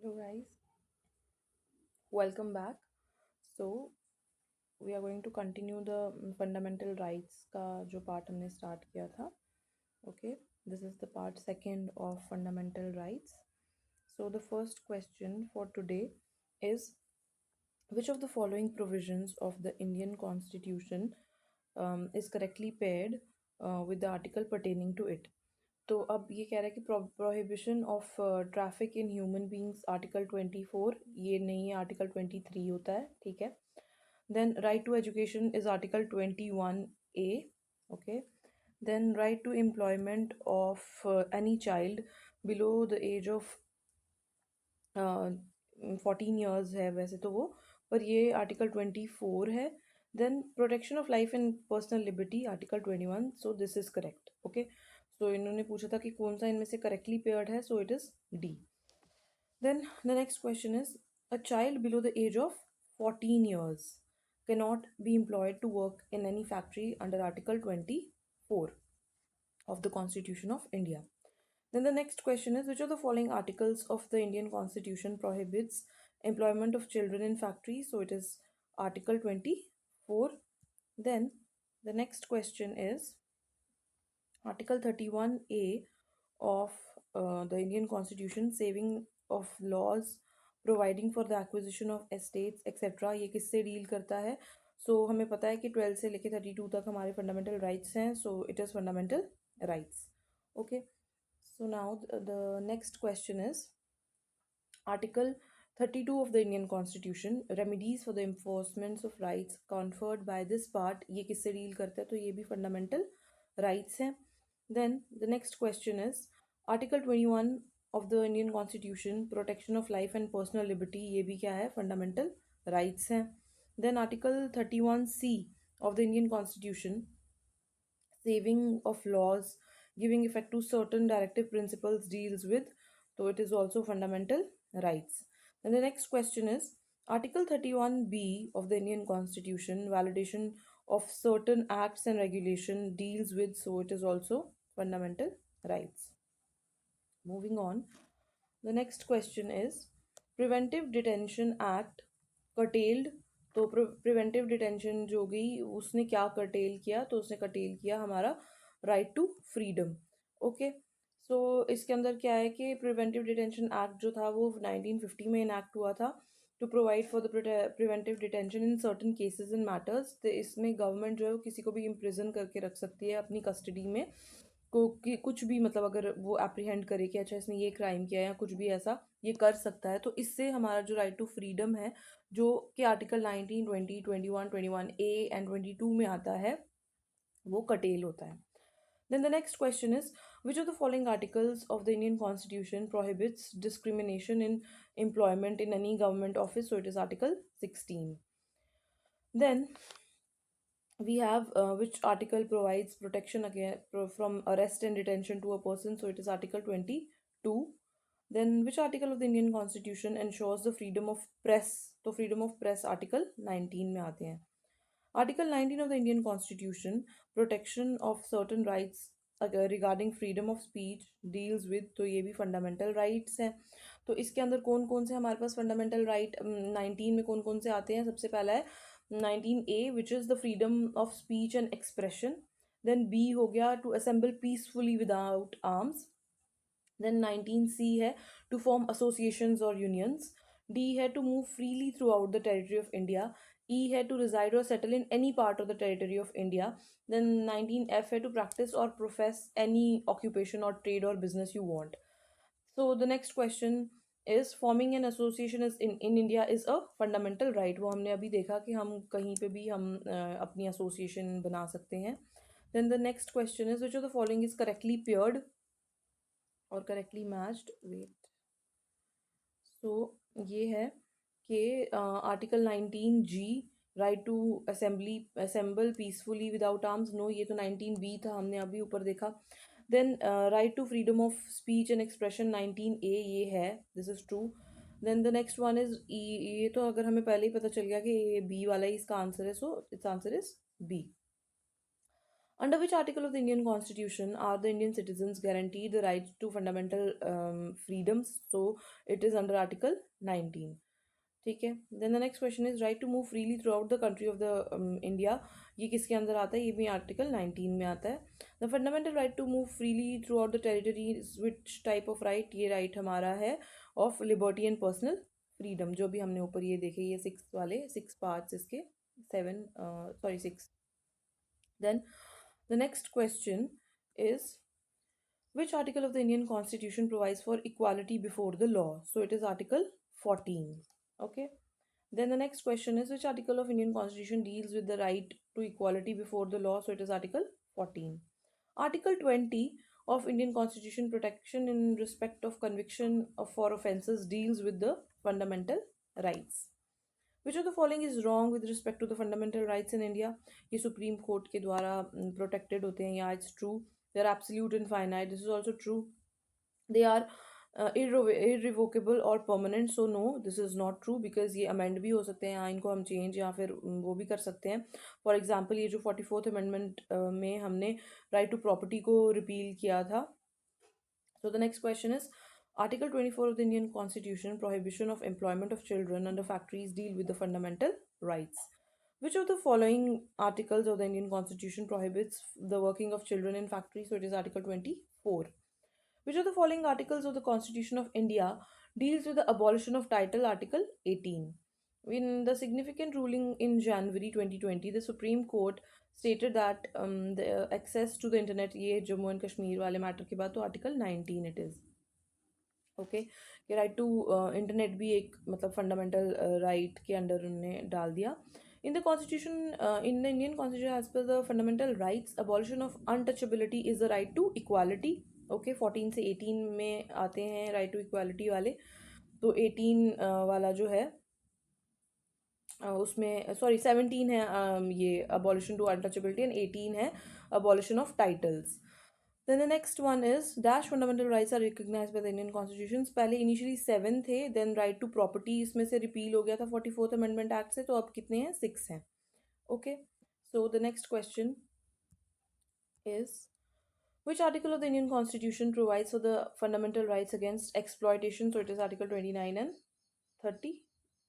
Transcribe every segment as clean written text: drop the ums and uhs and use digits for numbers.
Hello guys, welcome back. So we are going to continue the fundamental rights का जो part हमने start किया था. Okay, this is the part second of fundamental rights. So the first question for today is, which of the following provisions of the Indian Constitution is correctly paired with the article pertaining to it? तो अब ये कह रहा है कि prohibition of traffic in human beings article 24, ये नहीं है, आर्टिकल 23 होता है, ठीक है. Then right to education is article 21A. Okay. Then right to employment of any child below the age of 14 years है वैसे तो वो, पर ये आर्टिकल 24 है. Then protection of life and personal liberty article 21. So this is correct. Okay. So इन्होंने पूछा था कि कौन सा इनमें से करेक्टली पेयर्ड है, so it is D. Then the next question is, a child below the age of 14 years cannot be employed to work in any factory under Article 24 of the Constitution of India. Then the next question is, which of the following articles of the Indian Constitution prohibits employment of children in factories? So it is Article 24. Then the next question is Article 31A of the Indian Constitution, saving of laws providing for the acquisition of estates etc. ये किससे deal करता है? सो हमें पता है कि 12 से लेके 32 तक हमारे फंडामेंटल राइट्स हैं, so it is fundamental rights. Okay. So now the next question is Article 32 of the Indian Constitution, remedies for the enforcement of rights conferred by this part. ये किससे डील करता है? तो ये भी फंडामेंटल राइट्स हैं. Then the next question is Article 21 of the Indian Constitution, protection of life and personal liberty. ये भी क्या है? फंडामेंटल राइट्स हैं. Then Article 31C of the Indian Constitution, saving of laws giving effect to certain directive principles, deals with, so it is also fundamental rights. And the next question is Article 31B of the Indian Constitution, validation of certain acts and regulation, deals with, so it is also fundamental rights. Moving on, the next question is Preventive Detention Act curtailed. तो preventive detention जो गई उसने क्या cartel किया? तो उसने cartel किया हमारा राइट टू फ्रीडम. ओके. सो इसके अंदर क्या है कि प्रिवेंटिव डिटेंशन एक्ट जो था वो 1950 में इनैक्ट हुआ था to provide for the preventive detention in certain cases and matters. तो इसमें गवर्नमेंट जो है वो किसी को भी इम्प्रिजन करके रख सकती है अपनी कस्टडी में, को कि कुछ भी, मतलब अगर वो एप्रीहेंड करे कि अच्छा इसने ये क्राइम किया या कुछ भी ऐसा ये कर सकता है, तो इससे हमारा जो राइट टू फ्रीडम है जो कि आर्टिकल 19, 20, 21, 21A एंड 22 में आता है, वो कटेल होता है. Then the next question is, which of the following articles of the Indian Constitution prohibits discrimination in employment in any government office? So it is Article 16. Then we have which article provides protection against from arrest and detention to a person? So it is Article 22. Then which article of the Indian Constitution ensures the freedom of press? तो freedom of press Article 19 में आते हैं. Article 19 of the Indian Constitution, protection of certain rights regarding freedom of speech, deals with, तो ये भी fundamental rights हैं. तो इसके अंदर कौन कौन से हमारे पास fundamental right 19 में कौन कौन से आते हैं? सबसे पहला है 19A, which is the freedom of speech and expression. Then B हो गया to assemble peacefully without arms. Then 19C है to form associations or unions. D है to move freely throughout the territory of India. E है to reside or settle in any part of the territory of India. Then 19F है to practice or profess any occupation or trade or business you want. So the next question is, forming an association is in India is a fundamental right. वो हमने अभी देखा कि हम कहीं पे भी हम अपनी association बना सकते हैं. Then the next question is, which of the following is correctly paired और correctly matched? Wait. So ये है कि article 19G, right to assemble peacefully without arms, no, ये तो 19B था, हमने अभी ऊपर देखा. Then right to freedom of speech and expression 19A, ये है, this is true. Then the next one is ये तो अगर हमें पहले ही पता चल गया कि ये बी वाला ही इसका आंसर है, so its answer is B. Under which article of the Indian Constitution are the Indian citizens guaranteed the right to fundamental freedoms? So it is under Article 19. ठीक है. Then the next question is right to move freely throughout the country of the India. ये किसके अंदर आता है? ये भी article 19 में आता है. The fundamental right to move freely throughout the territory is which type of right? ये right हमारा है of liberty and personal freedom. जो भी हमने ऊपर ये देखे, ये 6 वाले 6 parts इसके 7 sorry 6. Then the next question is which article of the Indian Constitution provides for equality before the law? So it is Article 14. Okay. Then the next question is which article of Indian Constitution deals with the right to equality before the law? So it is Article 14. Article 20 of Indian Constitution protection in respect of conviction of for offences deals with the fundamental rights. Which of the following is wrong with respect to the fundamental rights in India? ये supreme court के द्वारा protected होते हैं. Yeah, it's true. They are absolute and finite. This is also true. They are irrevocable or permanent. So no, this is not true because ये amend भी हो सकते हैं, यहाँ इनको हम change या फिर वो भी कर सकते हैं. For example, ये जो 44th amendment में हमने right to property को repeal किया था. So the next question is Article 24 of the Indian Constitution, prohibition of employment of children under factories, deal with the fundamental rights. Which of the following articles of the Indian Constitution prohibits the working of children in factories? So it is Article 24. Which of the following articles of the Constitution of India deals with the abolition of title? Article 18. In the significant ruling in January 2020, the Supreme Court stated that the access to the internet, ये Jammu and Kashmir वाले matter के बाद तो article 19 it is. Okay कि right to internet भी एक मतलब fundamental right के अंडर उन्होंने डाल दिया. In the constitution in the Indian constitution as per the fundamental rights abolition of untouchability is the right to equality. Okay 14 से 18 में आते हैं राइट टू इक्वालिटी वाले. तो 18 वाला जो है उसमें सॉरी 17 है ये अबॉलिशन टू अनटचेबिलिटी एंड 18 है abolition of titles. Then the next one is dash fundamental rights are recognized by the Indian Constitution. पहले initially 7 थे, then right to property इसमें से repeal हो गया था 44th Amendment Act से, तो अब कितने हैं? 6 हैं. Okay. So the next question is which article of the Indian Constitution provides for the fundamental rights against exploitation? So it is Article 29 and 30.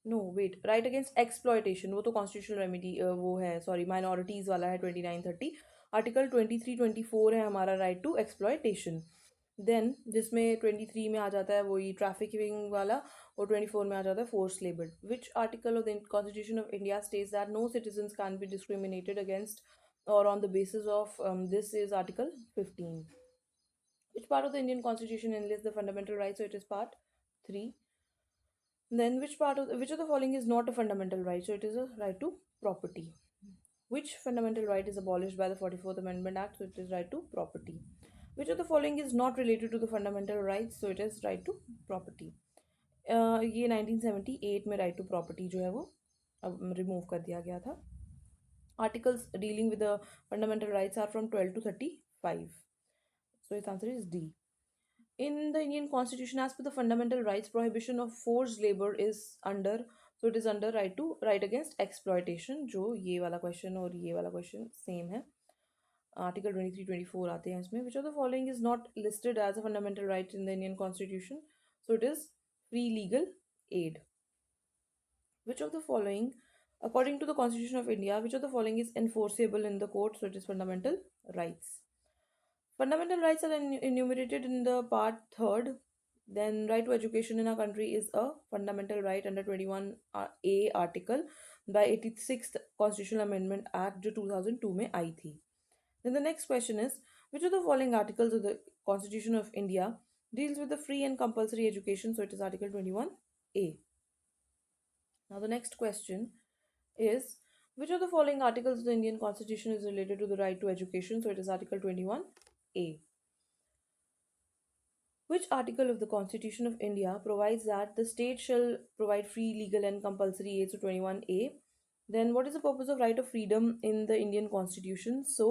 No, wait. Right against exploitation वो तो constitutional remedy वो है sorry minorities वाला है 29 30. Article 23 24 है हमारा right to exploitation. Then जिसमें 23 में आ जाता है वही ट्रैफिकिंग वाला और 24 में आ जाता है force labour. Which article of the constitution of India states that no citizens can be discriminated against or on the basis of this is article 15. Which part of the Indian Constitution enlists the fundamental rights? So it is part 3. Then which of the following is not a fundamental right? So it is a right to property. Which fundamental right is abolished by the 44th Amendment Act? So it is right to property. Which of the following is not related to the fundamental rights? So it is right to property. ये 1978 में right to property जो है वो remove कर दिया गया था. Articles dealing with the fundamental rights are from 12 to 35. So its answer is D. In the Indian Constitution, as per the fundamental rights, prohibition of forced labor is under. So it is under right against exploitation. जो ये वाला question और ये वाला question same है. Article 23 24 आते हैं इसमें. Which of the following is not listed as a fundamental right in the Indian Constitution? So it is free legal aid. Which of the following, according to the Constitution of India, which of the following is enforceable in the court? So it is fundamental rights. Fundamental rights are enumerated in the part 3rd. Then right to education in our country is a fundamental right under 21A article by 86th Constitutional Amendment Act जो 2002 में आई थी. Then the next question is which of the following articles of the Constitution of India deals with the free and compulsory education? So it is Article 21A. Now the next question is which of the following articles of the Indian Constitution is related to the right to education? So it is Article 21A. Which article of the Constitution of India provides that the state shall provide free, legal and compulsory aid? So 21A. Then what is the purpose of right of freedom in the Indian Constitution? So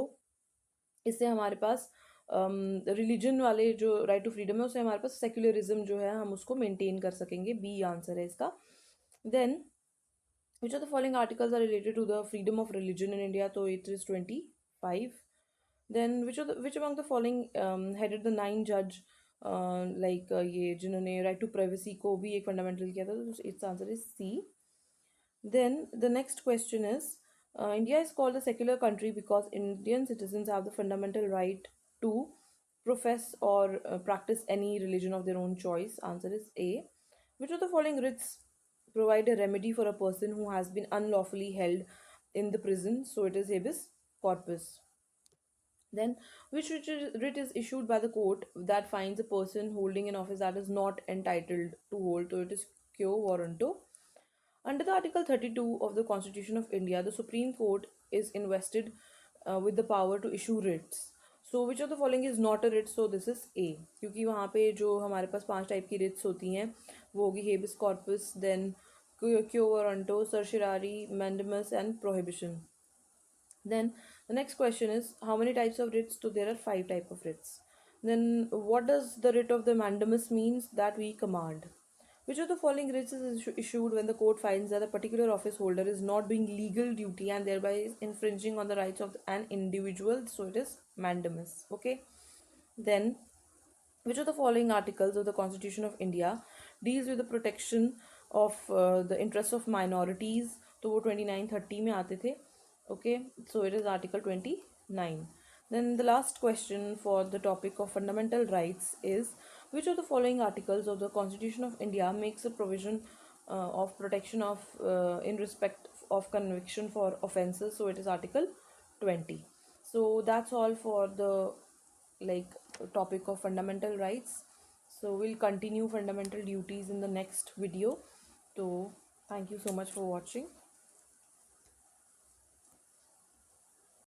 इससे हमारे पास religion वाले जो right to freedom है उससे हमारे पास secularism जो है हम उसको मेंटेन कर सकेंगे. बी आंसर है इसका. Then which are the following articles are related to the freedom of religion in India? तो it is 25. Then which among the following headed the 9 judge ये जिन्होंने right to privacy को भी एक fundamental किया था, तो its answer is C. Then the next question is, India is called a secular country because Indian citizens have the fundamental right to profess or practice any religion of their own choice. Answer is A. Which of the following writs provide a remedy for a person who has been unlawfully held in the prison? So it is habeas corpus. Then, which writ is issued by the court that finds a person holding an office that is not entitled to hold? So it is quo warranto. Under the Article 32 of the Constitution of India, the Supreme Court is invested with the power to issue writs. So which of the following is not a writ? So this is A. क्योंकि वहाँ पे जो हमारे पास 5 type की writs होती हैं वो होगी habeas corpus, then quo warranto, certiorari, mandamus and prohibition. Then the next question is, how many types of writs? So there are 5 types of writs. Then what does the writ of the mandamus means? That we command. Which of the following writs is issued when the court finds that a particular office holder is not doing legal duty and thereby is infringing on the rights of an individual? So it is mandamus. Okay. Then which of the following articles of the Constitution of India deals with the protection of the interests of minorities? तो वो 29-30 में आते थे. Okay, so it is Article 29. Then the last question for the topic of fundamental rights is, which of the following articles of the Constitution of India makes a provision of protection of in respect of conviction for offences? So it is Article 20. So that's all for the like topic of fundamental rights. So we'll continue fundamental duties in the next video. So thank you so much for watching.